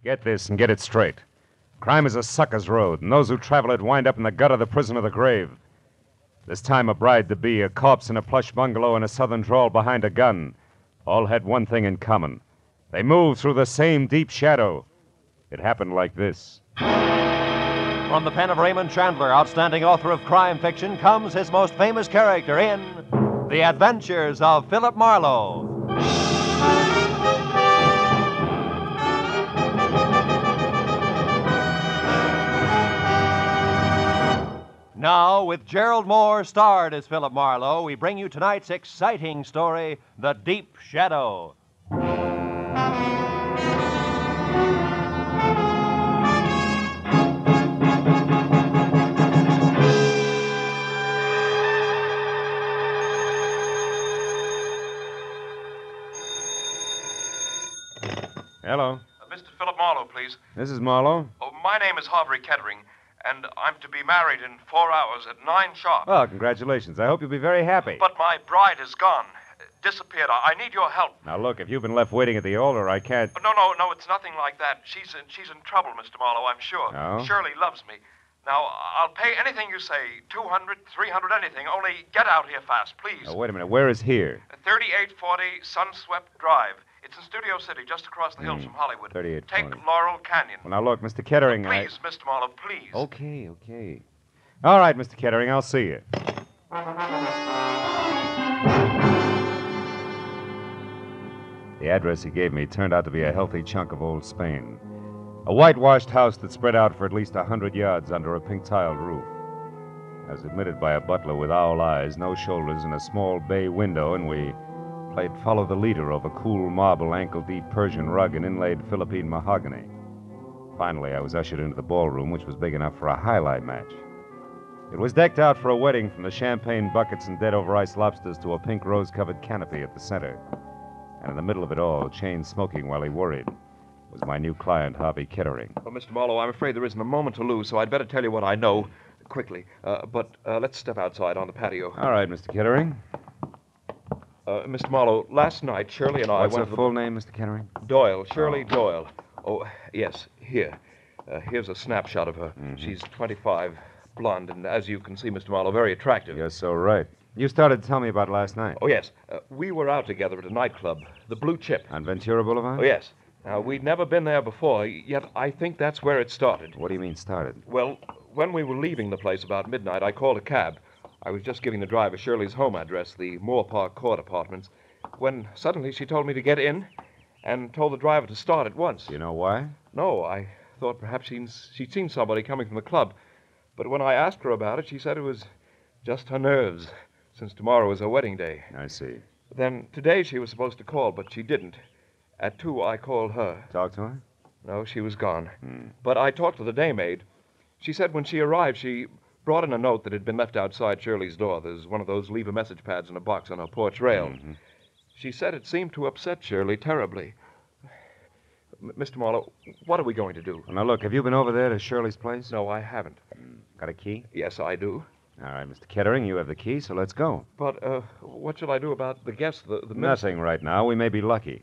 Get this and get it straight. Crime is a sucker's road, and those who travel it wind up in the gut of the prison of the grave. This time a bride-to-be, a corpse in a plush bungalow, and a southern drawl behind a gun all had one thing in common. They moved through the same deep shadow. It happened like this. From the pen of Raymond Chandler, outstanding author of crime fiction, comes his most famous character in The Adventures of Philip Marlowe. Now, with Gerald Moore starred as Philip Marlowe, we bring you tonight's exciting story, The Deep Shadow. Hello. Mr. Philip Marlowe, please. This is Marlowe. Oh, my name is Harbury Kettering, and I'm to be married in 4 hours at 9 sharp. Well, congratulations. I hope you'll be very happy. But my bride is gone. Disappeared. I need your help. Now, look, if you've been left waiting at the altar, I can't... No, it's nothing like that. She's in trouble, Mr. Marlowe, I'm sure. Oh? Shirley loves me. Now, I'll pay anything you say, 200, 300, anything. Only get out here fast, please. Oh, wait a minute. Where is here? 3840 Sunswept Drive. It's in Studio City, just across the hills from Hollywood. 3840. Take Laurel Canyon. Well, now, look, Mr. Kettering, Please, Mr. Marlowe, please. Okay. All right, Mr. Kettering, I'll see you. The address he gave me turned out to be a healthy chunk of old Spain. A whitewashed house that spread out for at least 100 yards under a pink-tiled roof. I was admitted by a butler with owl eyes, no shoulders, and a small bay window, and we played Follow the Leader over cool marble, ankle-deep Persian rug and inlaid Philippine mahogany. Finally, I was ushered into the ballroom, which was big enough for a highlight match. It was decked out for a wedding, from the champagne buckets and dead-over-ice lobsters to a pink rose-covered canopy at the center. And in the middle of it all, chain smoking while he worried, was my new client, Harvey Kettering. Well, Mr. Marlowe, I'm afraid there isn't a moment to lose, so I'd better tell you what I know quickly. But let's step outside on the patio. All right, Mr. Kettering. Mr. Marlowe, last night, Shirley and I What's went her to full name, Mr. Kettering? Doyle, Shirley Doyle. Oh, yes, here. Here's a snapshot of her. Mm-hmm. She's 25, blonde, and as you can see, Mr. Marlowe, very attractive. You're so right. You started to tell me about last night. Oh, yes. We were out together at a nightclub, the Blue Chip. On Ventura Boulevard? Oh, yes. Now, we'd never been there before, yet I think that's where it started. What do you mean, started? Well, when we were leaving the place about midnight, I called a cab. I was just giving the driver Shirley's home address, the Moore Park Court Apartments, when suddenly she told me to get in and told the driver to start at once. Do you know why? No, I thought perhaps she'd seen somebody coming from the club. But when I asked her about it, she said it was just her nerves, since tomorrow is her wedding day. I see. Then today she was supposed to call, but she didn't. At 2, I called her. Talk to her? No, she was gone. But I talked to the daymaid. She said when she arrived, she brought in a note that had been left outside Shirley's door. There's one of those leave-a-message pads in a box on her porch rail. Mm-hmm. She said it seemed to upset Shirley terribly. Mr. Marlowe, what are we going to do? Well, now, look, have you been over there to Shirley's place? No, I haven't. Got a key? Yes, I do. All right, Mr. Kettering, you have the key, so let's go. But what shall I do about the guests, the Nothing right now. We may be lucky.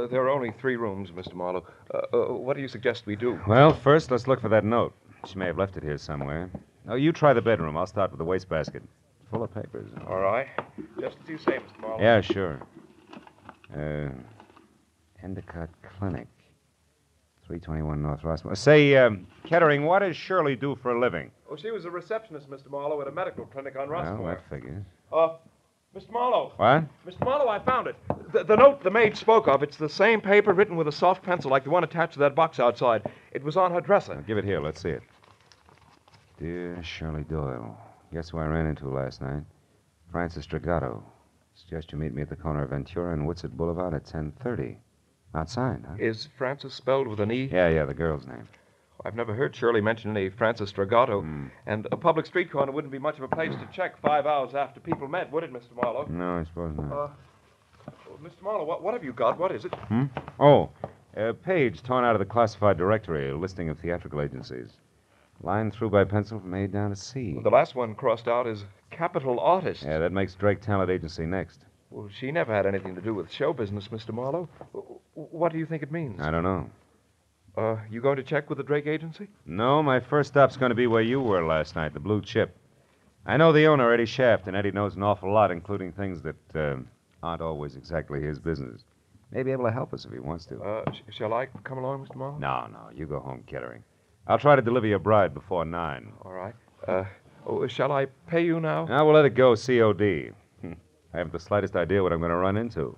There are only 3 rooms, Mr. Marlowe. What do you suggest we do? Well, first, let's look for that note. She may have left it here somewhere. Oh, you try the bedroom. I'll start with the wastebasket. Full of papers. All right. Just as you say, Mr. Marlowe. Yeah, sure. Endicott Clinic. 321 North Rossmore. Say, Kettering, what does Shirley do for a living? Oh, she was a receptionist, Mr. Marlowe, at a medical clinic on Rossmore. Well, that figures. Mr. Marlowe. What? Mr. Marlowe, I found it. The note the maid spoke of, it's the same paper written with a soft pencil like the one attached to that box outside. It was on her dresser. Now, give it here. Let's see it. Dear Shirley Doyle, guess who I ran into last night? Francis Dragato. Suggest you meet me at the corner of Ventura and Woodsett Boulevard at 10:30. Not signed, huh? Is Francis spelled with an E? Yeah, the girl's name. I've never heard Shirley mention any Francis Dragato. And a public street corner wouldn't be much of a place to check 5 hours after people met, would it, Mr. Marlowe? No, I suppose not. Mr. Marlowe, what have you got? What is it? Oh, A page torn out of the classified directory, a listing of theatrical agencies. Line through by pencil from A down to C. The last one crossed out is capital artist. Yeah, that makes Drake Talent Agency next. Well, she never had anything to do with show business, Mr. Marlowe. What do you think it means? I don't know. You going to check with the Drake Agency? No, my first stop's going to be where you were last night, the Blue Chip. I know the owner, Eddie Shaft, and Eddie knows an awful lot, including things that aren't always exactly his business. May be able to help us if he wants to. Shall I come along, Mr. Marlowe? No, you go home, Kettering. I'll try to deliver your bride before 9. All right. Shall I pay you now? Now we'll let it go COD. I haven't the slightest idea what I'm going to run into.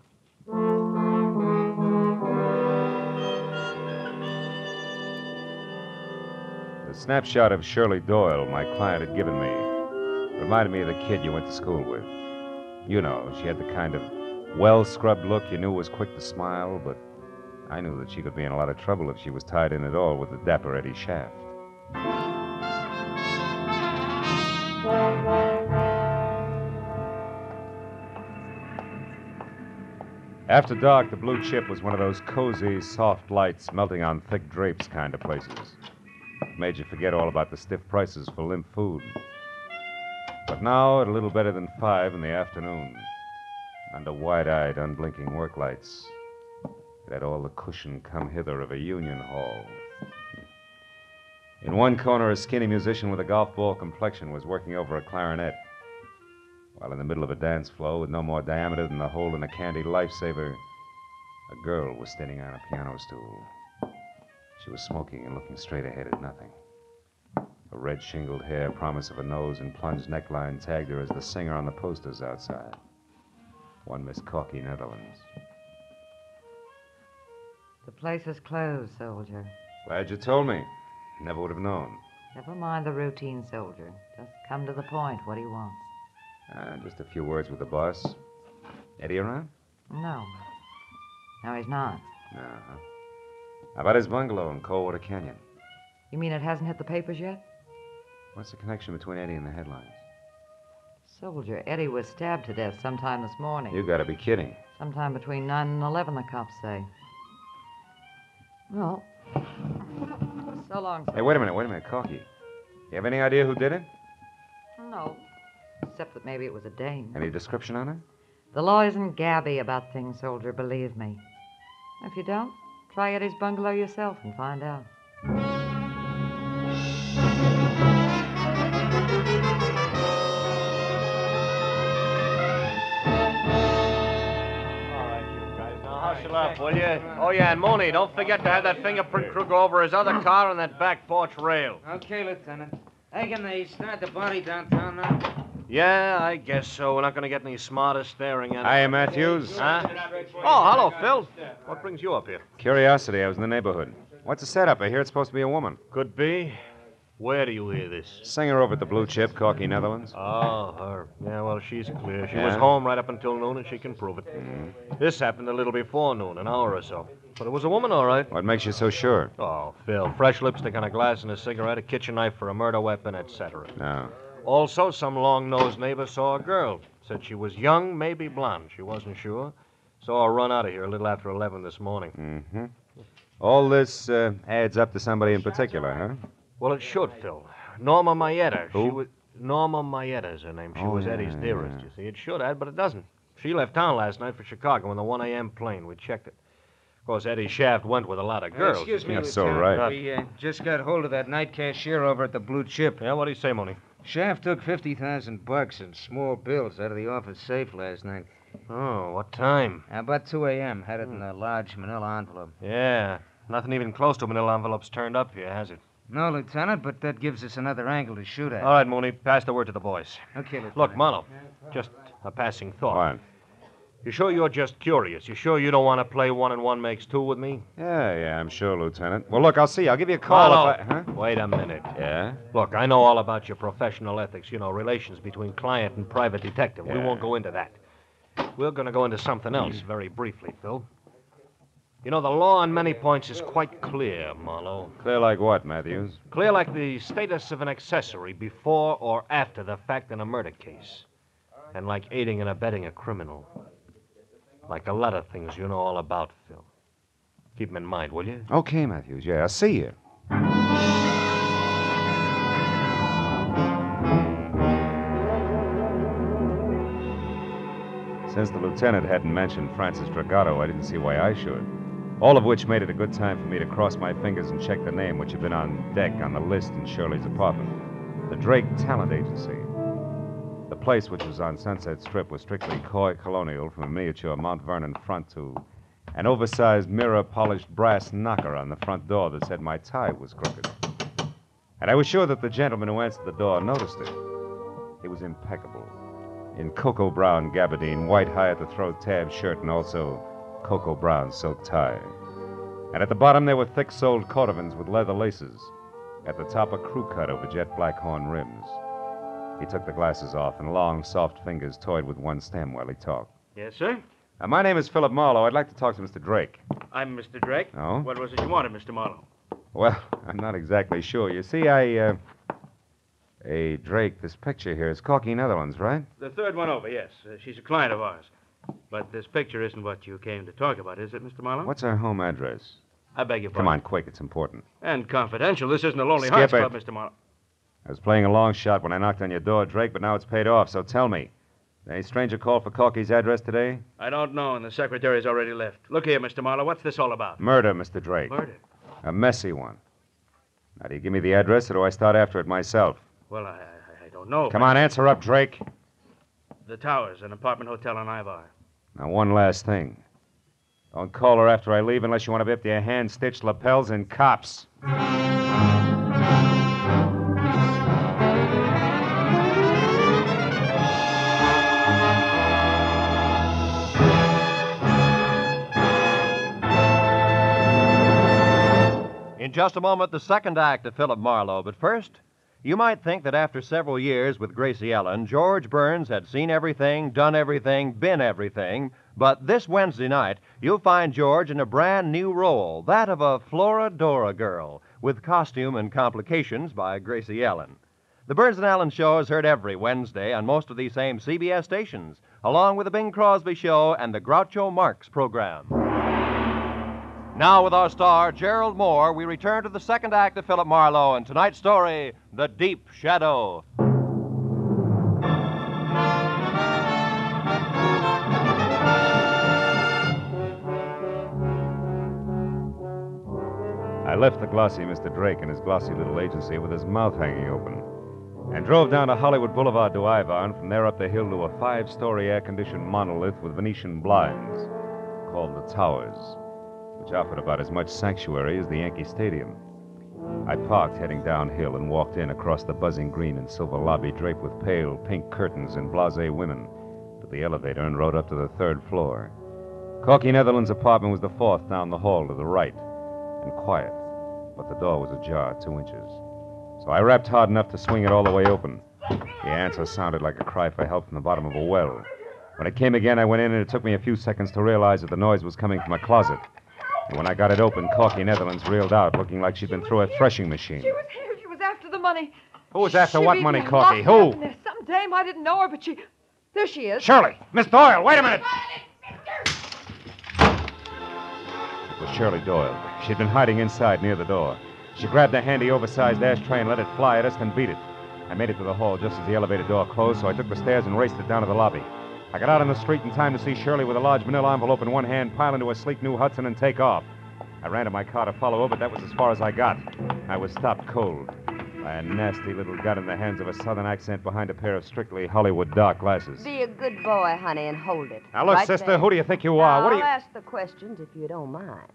The snapshot of Shirley Doyle my client had given me reminded me of the kid you went to school with. You know, she had the kind of well-scrubbed look you knew was quick to smile, but I knew that she could be in a lot of trouble if she was tied in at all with the dapper Eddie Shaft. After dark, the Blue Chip was one of those cozy, soft lights melting on thick drapes kind of places. It made you forget all about the stiff prices for limp food. But now, at a little better than 5 in the afternoon, under wide-eyed, unblinking work lights, it had all the cushion come hither of a union hall. In one corner, a skinny musician with a golf ball complexion was working over a clarinet, while in the middle of a dance floor with no more diameter than the hole in a candy lifesaver, a girl was standing on a piano stool. She was smoking and looking straight ahead at nothing. Her red shingled hair, promise of a nose, and plunged neckline tagged her as the singer on the posters outside. One Miss Corky, Netherlands. The place is closed, soldier. Glad you told me. Never would have known. Never mind the routine, soldier. Just come to the point. What do you want? Just a few words with the boss. Eddie around? No. No, he's not. Uh-huh. How about his bungalow in Coldwater Canyon? You mean it hasn't hit the papers yet? What's the connection between Eddie and the headlines? Soldier, Eddie was stabbed to death sometime this morning. You gotta be kidding. Sometime between 9 and 11, the cops say. Well, so long, soldier. Hey, wait a minute, Corky. You have any idea who did it? No. Except that maybe it was a dame. Any description on her? The law isn't gabby about things, soldier, believe me. If you don't, try Eddie's bungalow yourself and find out. Hustle up, will you? Oh, yeah, and Mooney, don't forget to have that fingerprint crew go over his other car on that back porch rail. Okay, Lieutenant. Hey, can they start the body downtown now? Yeah, I guess so. We're not going to get any smarter staring at it. Hiya, Matthews. Huh? Oh, hello, Phil. What brings you up here? Curiosity, I was in the neighborhood. What's the setup? I hear it's supposed to be a woman. Could be. Where do you hear this? Singer over at the Blue Chip, Corky, Netherlands. Oh, her. Yeah, well, she's clear. She Yeah? was home right up until noon, and she can prove it. This happened a little before noon, an hour or so. But it was a woman, all right. What makes you so sure? Oh, Phil, fresh lipstick on a glass and a cigarette, a kitchen knife for a murder weapon, etc. No. Also, some long-nosed neighbor saw a girl. Said she was young, maybe blonde. She wasn't sure. Saw her run out of here a little after 11 this morning. Mm-hmm. All this adds up to somebody in particular, huh? Well, it should, Phil. Norma Mayetta. Who? She was Norma Mayetta is her name. She was yeah, Eddie's dearest, yeah. you see. It should add, but it doesn't. She left town last night for Chicago in the 1 a.m. plane. We checked it. Of course, Eddie Shaft went with a lot of girls. Excuse me, Yeah, Lieutenant. so right. We just got hold of that night cashier over at the Blue Chip. Yeah, what do you say, Mooney? Shaft took $50,000 in small bills out of the office safe last night. Oh, what time? About 2 a.m. Had it in a large manila envelope. Yeah, nothing even close to manila envelopes turned up here, has it? No, Lieutenant, but that gives us another angle to shoot at. All right, Mooney, pass the word to the boys. Okay, Lieutenant. Look, Marlowe, just a passing thought. What? You sure you're just curious? You sure you don't want to play 1 and 1 makes 2 with me? Yeah, I'm sure, Lieutenant. Well, look, I'll see you. I'll give you a call Marlowe, if I... Huh? wait a minute. Yeah? Look, I know all about your professional ethics, relations between client and private detective. We Yeah. won't go into that. We're going to go into something else very briefly, Phil. The law on many points is quite clear, Marlowe. Clear like what, Matthews? Clear like the status of an accessory before or after the fact in a murder case. And like aiding and abetting a criminal. Like a lot of things you know all about, Phil. Keep him in mind, will you? Okay, Matthews. Yeah, I'll see you. Since the lieutenant hadn't mentioned Francis Dragato, I didn't see why I should. All of which made it a good time for me to cross my fingers and check the name, which had been on deck on the list in Shirley's apartment. The Drake Talent Agency. The place, which was on Sunset Strip, was strictly coy colonial, from a miniature Mount Vernon front to an oversized mirror-polished brass knocker on the front door that said my tie was crooked. And I was sure that the gentleman who answered the door noticed it. It was impeccable. In cocoa brown gabardine, white high-at-the-throat tab shirt, and also cocoa brown silk tie. And at the bottom there were thick-soled cordovans with leather laces. At the top, a crew cut over jet black horn rims. He took the glasses off, and long, soft fingers toyed with one stem while he talked. Yes, sir? My name is Philip Marlowe. I'd like to talk to Mr. Drake. I'm Mr. Drake. Oh? What was it you wanted, Mr. Marlowe? Well, I'm not exactly sure. You see, Hey, Drake, this picture here is Corky Netherlands, right? The third one over, yes. She's a client of ours. But this picture isn't what you came to talk about, is it, Mr. Marlowe? What's her home address? I beg your pardon. Come on, quick. It's important. And confidential. This isn't a Lonely Skip Hearts it. Club, Mr. Marlowe. I was playing a long shot when I knocked on your door, Drake, but now it's paid off, so tell me. Any stranger called for Corky's address today? I don't know, and the secretary's already left. Look here, Mr. Marlowe. What's this all about? Murder, Mr. Drake. Murder? A messy one. Now, do you give me the address, or do I start after it myself? Well, I don't know. Come on, answer up, Drake. The Towers, an apartment hotel on Ivar. Now, one last thing. Don't call her after I leave unless you want to be up to your hand-stitched lapels and cops. In just a moment, the second act of Philip Marlowe. But first, you might think that after several years with Gracie Ellen, George Burns had seen everything, done everything, been everything. But this Wednesday night, you'll find George in a brand new role, that of a Florodora girl, with costume and complications by Gracie Ellen. The Burns and Allen Show is heard every Wednesday on most of these same CBS stations, along with the Bing Crosby Show and the Groucho Marx program. Now, with our star, Gerald Moore, we return to the second act of Philip Marlowe and tonight's story, The Deep Shadow. I left the glossy Mr. Drake in his glossy little agency with his mouth hanging open and drove down to Hollywood Boulevard to Ivar, and from there up the hill to a 5-story air-conditioned monolith with Venetian blinds called the Towers, which offered about as much sanctuary as the Yankee Stadium. I parked heading downhill and walked in across the buzzing green and silver lobby draped with pale pink curtains and blasé women to the elevator and rode up to the 3rd floor. Corky Netherlands' apartment was the 4th down the hall to the right, and quiet, but the door was ajar 2 inches. So I rapped hard enough to swing it all the way open. The answer sounded like a cry for help from the bottom of a well. When it came again, I went in, and it took me a few seconds to realize that the noise was coming from a closet. And when I got it open, Corky Netherlands reeled out, looking like she'd been through a threshing machine. She was here. She was after the money. Who was after what money, Corky? Corky? Who? There's some dame. I didn't know her, but she... There she is. Shirley! Miss Doyle, wait a minute! It was Shirley Doyle. She'd been hiding inside near the door. She grabbed a handy, oversized ashtray and let it fly at us, then beat it. I made it to the hall just as the elevator door closed, so I took the stairs and raced it down to the lobby. I got out on the street in time to see Shirley with a large manila envelope in one hand pile into a sleek new Hudson and take off. I ran to my car to follow her, but that was as far as I got. I was stopped cold by a nasty little gun in the hands of a southern accent behind a pair of strictly Hollywood dark glasses. Be a good boy, honey, and hold it. Now, look, Right sister, there. who do you think you are? Now, What do you... I'll ask the questions if you don't mind.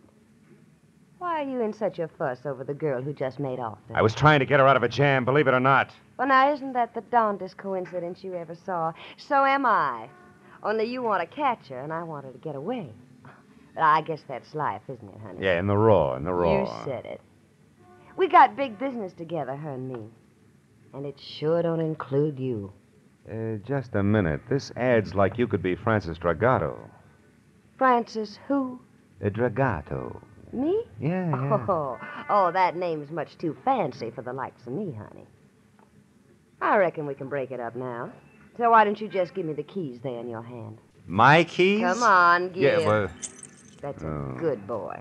Why are you in such a fuss over the girl who just made off there? I was trying to get her out of a jam, believe it or not. Well, now, isn't that the darndest coincidence you ever saw? So am I. Only you want to catch her, and I want her to get away. But I guess that's life, isn't it, honey? Yeah, in the raw. You said it. We got big business together, her and me. And it sure don't include you. Just a minute. This ad's like you could be Francis Dragato. Francis who? Dragato. Me? Yeah. Oh, that name's much too fancy for the likes of me, honey. I reckon we can break it up now. So why don't you just give me the keys there in your hand? My keys? Come on, give. Yeah, well... That's a good boy.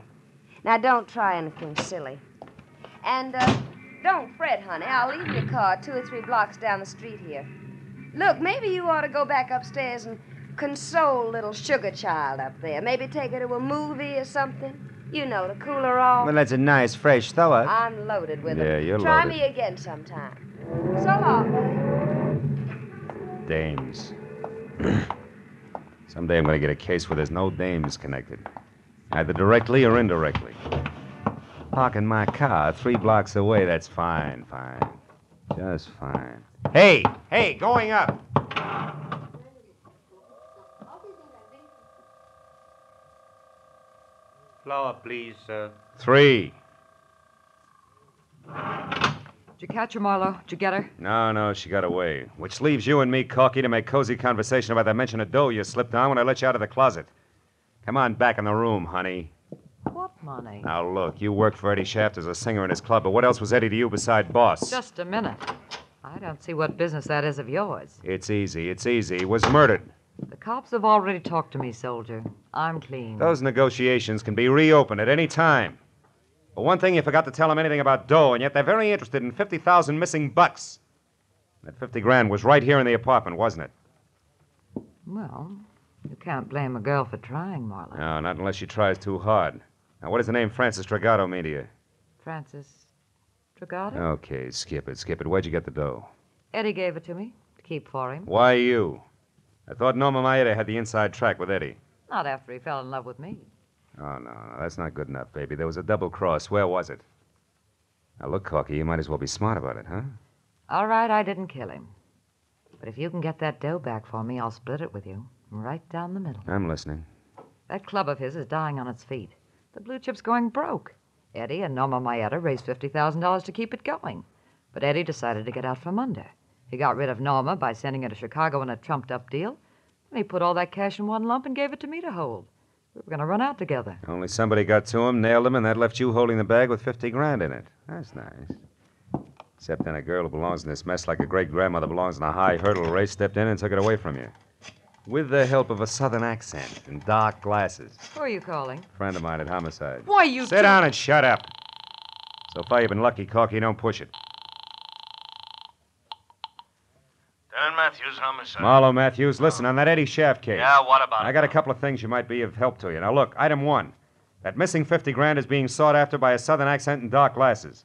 Now, don't try anything silly. And, don't fret, honey. I'll leave your car 2 or 3 blocks down the street here. Look, maybe you ought to go back upstairs and console little sugar child up there. Maybe take her to a movie or something. You know, to cool her off. Well, that's a nice, fresh thought. I'm loaded with them. Yeah, you're Try loaded. me again sometime. So long. Dames. Someday I'm going to get a case where there's no dames connected. Either directly or indirectly. Parking my car 3 blocks away, that's fine. Just fine. Hey, going up. Flower, please, sir. 3. Did you catch her, Marlowe? Did you get her? No, she got away. Which leaves you and me, Corky, to make cozy conversation about that mention of dough you slipped on when I let you out of the closet. Come on back in the room, honey. What money? Now, look, you worked for Eddie Shaft as a singer in his club, but what else was Eddie to you beside boss? Just a minute. I don't see what business that is of yours. It's easy. He was murdered. The cops have already talked to me, soldier. I'm clean. Those negotiations can be reopened at any time. But one thing, you forgot to tell them anything about dough, and yet they're very interested in 50,000 missing bucks. That 50 grand was right here in the apartment, wasn't it? Well, you can't blame a girl for trying, Marlowe. No, not unless she tries too hard. Now, what does the name Francis Dragato mean to you? Francis Dragato? Okay, skip it. Where'd you get the dough? Eddie gave it to me to keep for him. Why you? I thought Norma Maeda had the inside track with Eddie. Not after he fell in love with me. Oh, no, that's not good enough, baby. There was a double cross. Where was it? Now, look, Corky, you might as well be smart about it, huh? All right, I didn't kill him. But if you can get that dough back for me, I'll split it with you. Right down the middle. I'm listening. That club of his is dying on its feet. The blue chip's going broke. Eddie and Norma Maeda raised $50,000 to keep it going. But Eddie decided to get out from under. He got rid of Norma by sending her to Chicago in a trumped-up deal. And he put all that cash in one lump and gave it to me to hold. We were going to run out together. Only somebody got to him, nailed him, and that left you holding the bag with 50 grand in it. That's nice. Except then a girl who belongs in this mess like a great-grandmother belongs in a high hurdle race stepped in and took it away from you. With the help of a southern accent and dark glasses. Who are you calling? Friend of mine at Homicide. Why, you Sit down and shut up. So far, you've been lucky, Corky. Don't push it. Dan Matthews, homicide. Marlowe Matthews, listen, on that Eddie Shaft case. Yeah, what about it? I got a couple of things you might be of help to you. Now, look, item 1. That missing 50 grand is being sought after by a southern accent and dark glasses.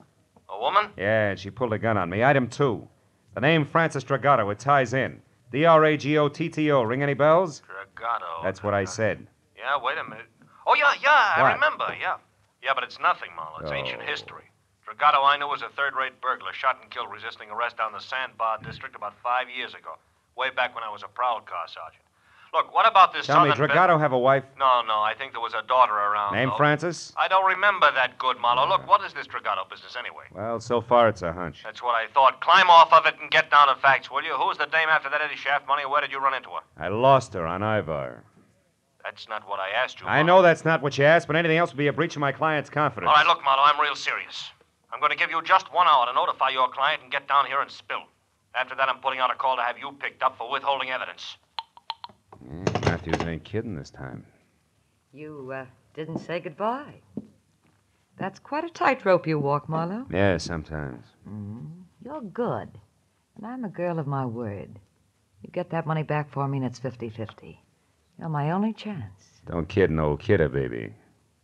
A woman? Yeah, and she pulled a gun on me. Item 2. The name Francis Dragato, it ties in. D-R-A-G-O-T-T-O. Ring any bells? Dragato. That's what I said. Yeah, wait a minute. Oh, yeah, I What? remember, yeah. Yeah, but it's nothing, Marlowe. It's ancient Oh. history. Dragato I knew was a third-rate burglar, shot and killed resisting arrest down the Sandbar district about 5 years ago, way back when I was a prowl car sergeant. Look, what about this Tell me, southern... Dragato have a wife? No, I think there was a daughter around. Name though. Francis? I don't remember that good, Marlowe. Look, what is this Dragato business anyway? Well, so far it's a hunch. That's what I thought. Climb off of it and get down to facts, will you? Who's the dame after that Eddie Shaft money, and where did you run into her? I lost her on Ivar. That's not what I asked you, I Marlowe. know that's not what you asked, but anything else would be a breach of my client's confidence. All right, look, Marlowe, I'm real serious. I'm going to give you just 1 hour to notify your client and get down here and spill. After that, I'm putting out a call to have you picked up for withholding evidence. Yeah, Matthews ain't kidding this time. You, didn't say goodbye. That's quite a tightrope you walk, Marlowe. Yeah, sometimes. You're good. And I'm a girl of my word. You get that money back for me and it's 50-50. You're my only chance. Don't kid an old kidder, baby.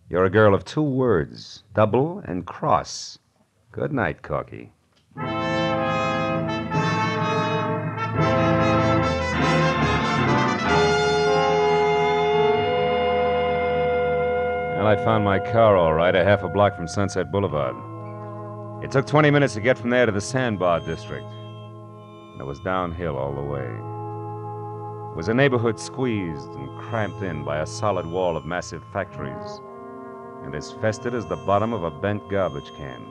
You're a girl of 2 words, double and cross. Good night, Corky. Well, I found my car all right, a half a block from Sunset Boulevard. It took 20 minutes to get from there to the Sandbar district. And it was downhill all the way. It was a neighborhood squeezed and cramped in by a solid wall of massive factories, and as festered as the bottom of a bent garbage can.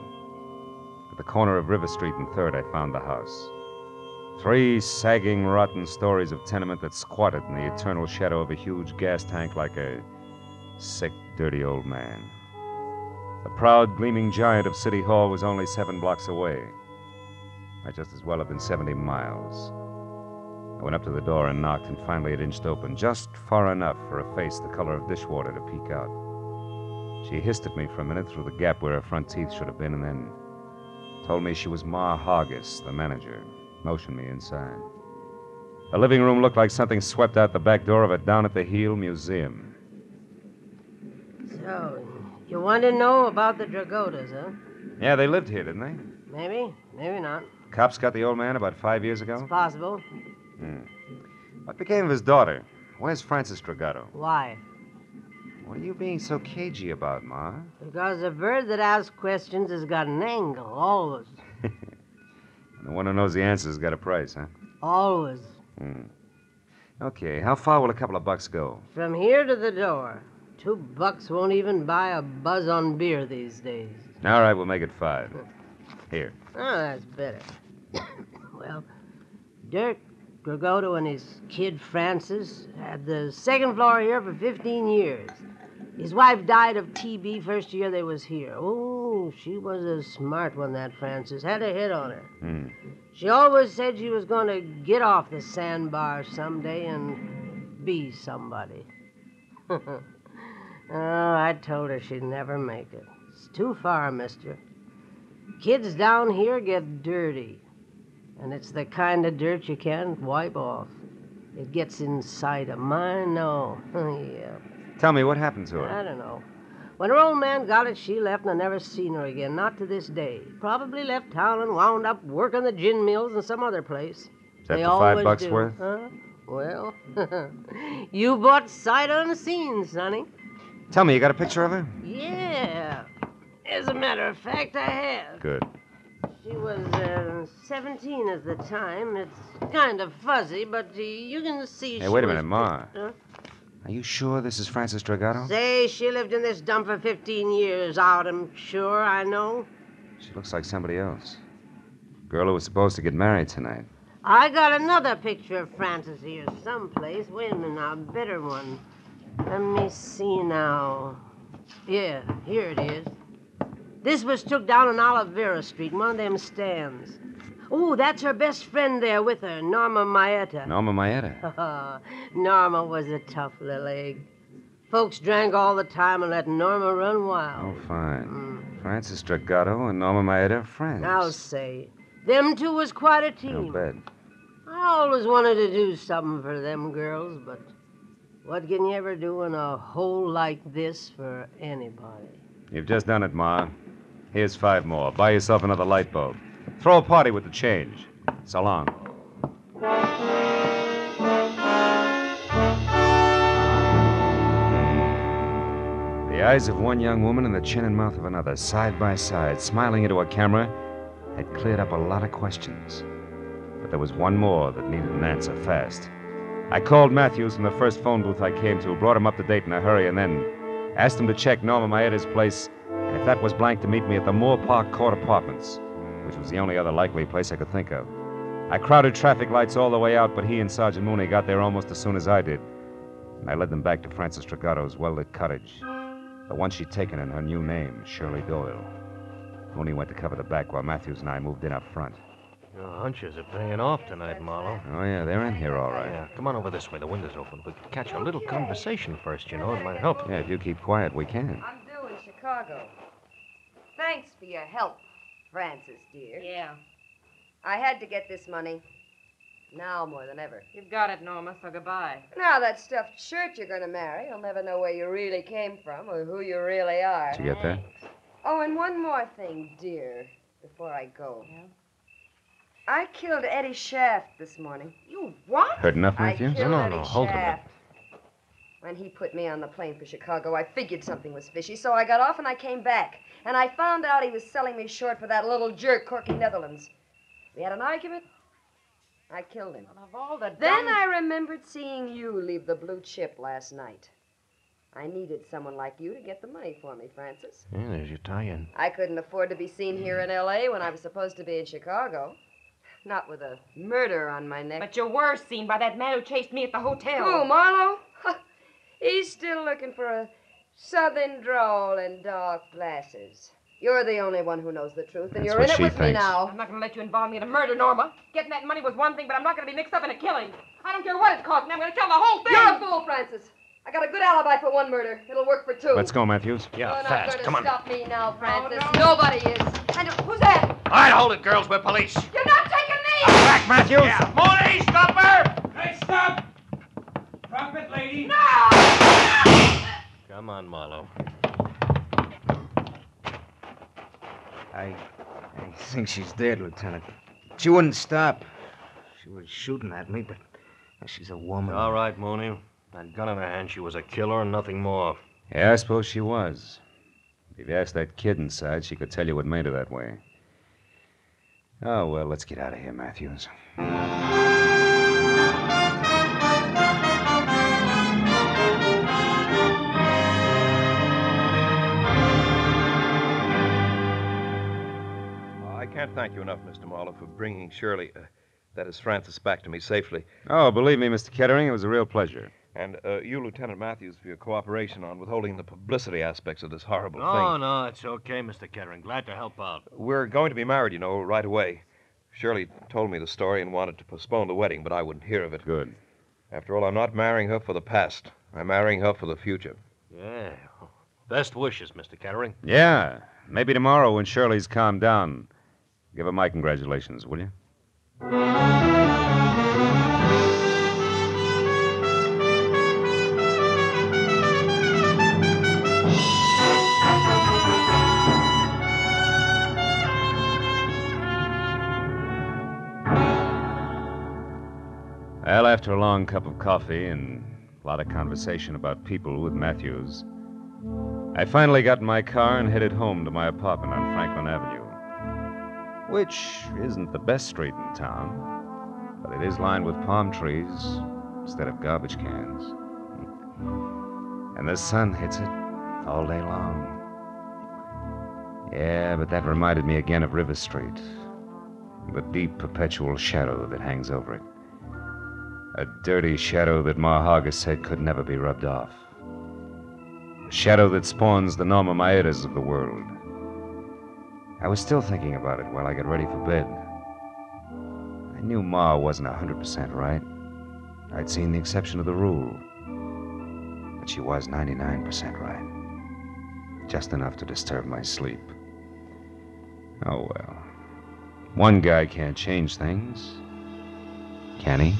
At the corner of River Street and 3rd, I found the house. 3 sagging, rotten stories of tenement that squatted in the eternal shadow of a huge gas tank like a sick, dirty old man. The proud, gleaming giant of City Hall was only 7 blocks away. Might just as well have been 70 miles. I went up to the door and knocked, and finally it inched open, just far enough for a face the color of dishwater to peek out. She hissed at me for a minute through the gap where her front teeth should have been, and then told me she was Ma Hargis, the manager. Motioned me inside. The living room looked like something swept out the back door of a down-at-the-heel museum. So, you want to know about the Dragotas, huh? Yeah, they lived here, didn't they? Maybe, maybe not. Cops got the old man about 5 years ago? It's possible. What became of his daughter? Where's Frances Dragato? Why? What are you being so cagey about, Ma? Because a bird that asks questions has got an angle, always. And the one who knows the answer's got a price, huh? Always. Okay, how far will a couple of bucks go? From here to the door. $2 won't even buy a buzz on beer these days. All right, we'll make it 5. Here. Oh, that's better. Well, Dirk Dragoto and his kid Francis had the second floor here for 15 years. His wife died of TB first year they was here. Oh, she was a smart one, that Francis. Had a hit on her. She always said she was going to get off the sandbar someday and be somebody. Oh, I told her she'd never make it. It's too far, mister. Kids down here get dirty. And it's the kind of dirt you can't wipe off. It gets inside 'em. I know. Yeah. Tell me, what happened to her? I don't know. When her old man got it, she left and I never seen her again. Not to this day. Probably left town and wound up working the gin mills in some other place. Is that They the always $5 do. worth? Huh? Well, you bought sight unseen, sonny. Tell me, you got a picture of her? Yeah. As a matter of fact, I have. Good. She was 17 at the time. It's kind of fuzzy, but you can see Hey, she wait a was minute, Ma. Huh? Are you sure this is Frances Dragato? Say, she lived in this dump for 15 years out, I'm sure, I know. She looks like somebody else. Girl who was supposed to get married tonight. I got another picture of Frances here someplace. Wait a minute now, a better one. Let me see now. Yeah, here it is. This was took down on Olivera Street, one of them stands. Oh, that's her best friend there with her, Norma Maeta. Norma Maeta. Norma was a tough little egg. Folks drank all the time and let Norma run wild. Oh, fine. Frances Dragato and Norma Maeta are friends. I'll say. Them two was quite a team. No bet. I always wanted to do something for them girls, but what can you ever do in a hole like this for anybody? You've just done it, Ma. Here's 5 more. Buy yourself another light bulb. Throw a party with the change. So long. The eyes of one young woman and the chin and mouth of another, side by side, smiling into a camera, had cleared up a lot of questions. But there was one more that needed an answer fast. I called Matthews from the first phone booth I came to, brought him up to date in a hurry, and then asked him to check Norma Maeta's place, and if that was blank, to meet me at the Moore Park Court Apartments, which was the only other likely place I could think of. I crowded traffic lights all the way out, but he and Sergeant Mooney got there almost as soon as I did. And I led them back to Frances Dragato's well-lit cottage, the one she'd taken in her new name, Shirley Doyle. Mooney went to cover the back while Matthews and I moved in up front. Your hunches are paying off tonight, Marlowe. Oh, yeah, they're in here all right. Yeah, come on over this way. The window's open. We could catch a little conversation first, you know. It might help. Yeah, if you keep quiet, we can. I'm due in Chicago. Thanks for your help, Frances, dear. Yeah. I had to get this money. Now more than ever. You've got it, Norma, so goodbye. Now that stuffed shirt you're going to marry, you'll never know where you really came from or who you really are. Did you get that? Oh, and one more thing, dear, before I go. Yeah? I killed Eddie Shaft this morning. You what? Heard enough, I Matthews? killed No, Eddie hold a minute. Shaft. When he put me on the plane for Chicago, I figured something was fishy, so I got off and I came back. And I found out he was selling me short for that little jerk, Corky Netherlands. We had an argument. I killed him. Well, of all the Then I remembered seeing you leave the Blue Chip last night. I needed someone like you to get the money for me, Francis. Yeah, there's your tie-in. I couldn't afford to be seen here in L.A. when I was supposed to be in Chicago. Not with a murder on my neck. But you were seen by that man who chased me at the hotel. Who, Marlowe? He's still looking for a southern drawl and dark glasses. You're the only one who knows the truth, and That's you're what in it she with me thinks. now. I'm not going to let you involve me in a murder, Norma. Getting that money was one thing, but I'm not going to be mixed up in a killing. I don't care what it cost me. I'm going to tell the whole thing. You're a fool, Francis. I got a good alibi for one murder. It'll work for two. Let's go, Matthews. You're not fast. going Come to on. stop me now, Francis. Nobody is. And who's that? All right, hold it, girls. We're police. You're not taking me! Back, Matthews! Yeah. Mooney, stop her! Hey, stop! Drop it, lady. No! Come on, Marlowe. I think she's dead, Lieutenant. She wouldn't stop. She was shooting at me, but she's a woman. All right, Mooney. That gun in her hand, she was a killer and nothing more. Yeah, I suppose she was. If you asked that kid inside, she could tell you what made her that way. Oh, well, let's get out of here, Matthews. I can't thank you enough, Mr. Marlowe, for bringing Shirley, that is Francis, back to me safely. Oh, believe me, Mr. Kettering, it was a real pleasure. And you, Lieutenant Matthews, for your cooperation on withholding the publicity aspects of this horrible No, thing. no, it's okay, Mr. Kettering. Glad to help out. We're going to be married, you know, right away. Shirley told me the story and wanted to postpone the wedding, but I wouldn't hear of it. Good. After all, I'm not marrying her for the past. I'm marrying her for the future. Yeah. Best wishes, Mr. Kettering. Yeah, maybe tomorrow when Shirley's calmed down. Give her my congratulations, will you? Well, after a long cup of coffee and a lot of conversation about people with Matthews, I finally got in my car and headed home to my apartment on Franklin Avenue, which isn't the best street in town, but it is lined with palm trees instead of garbage cans. And the sun hits it all day long. Yeah, but that reminded me again of River Street, the deep, perpetual shadow that hangs over it. A dirty shadow that Ma Hargis said could never be rubbed off. A shadow that spawns the Norma Maedas of the world. I was still thinking about it while I got ready for bed. I knew Ma wasn't 100% right. I'd seen the exception of the rule. But she was 99% right. Just enough to disturb my sleep. Oh, well. One guy can't change things. Can he?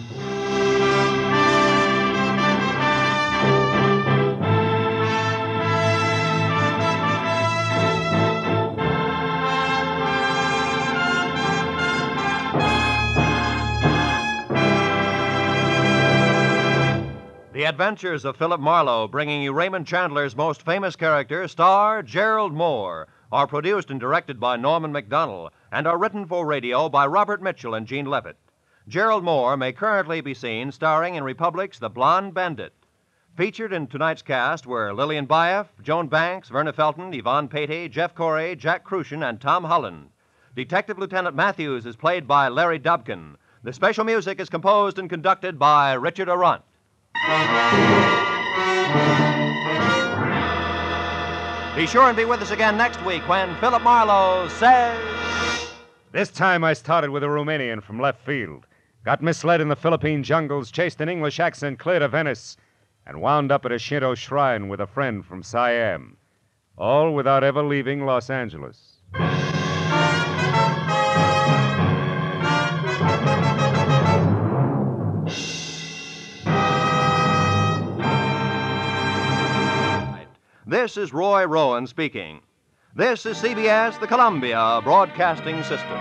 The Adventures of Philip Marlowe, bringing you Raymond Chandler's most famous character, star Gerald Moore, are produced and directed by Norman MacDonald and are written for radio by Robert Mitchell and Gene Levitt. Gerald Moore may currently be seen starring in Republic's The Blonde Bandit. Featured in tonight's cast were Lillian Buyeff, Joan Banks, Verna Felton, Yvonne Patey, Jeff Corey, Jack Crucian, and Tom Holland. Detective Lieutenant Matthews is played by Larry Dobkin. The special music is composed and conducted by Richard Arant. Be sure and be with us again next week when Philip Marlowe says... This time I started with a Romanian from left field. Got misled in the Philippine jungles, chased an English accent clear to Venice, and wound up at a Shinto shrine with a friend from Siam. All without ever leaving Los Angeles. This is Roy Rowan speaking. This is CBS, the Columbia Broadcasting System.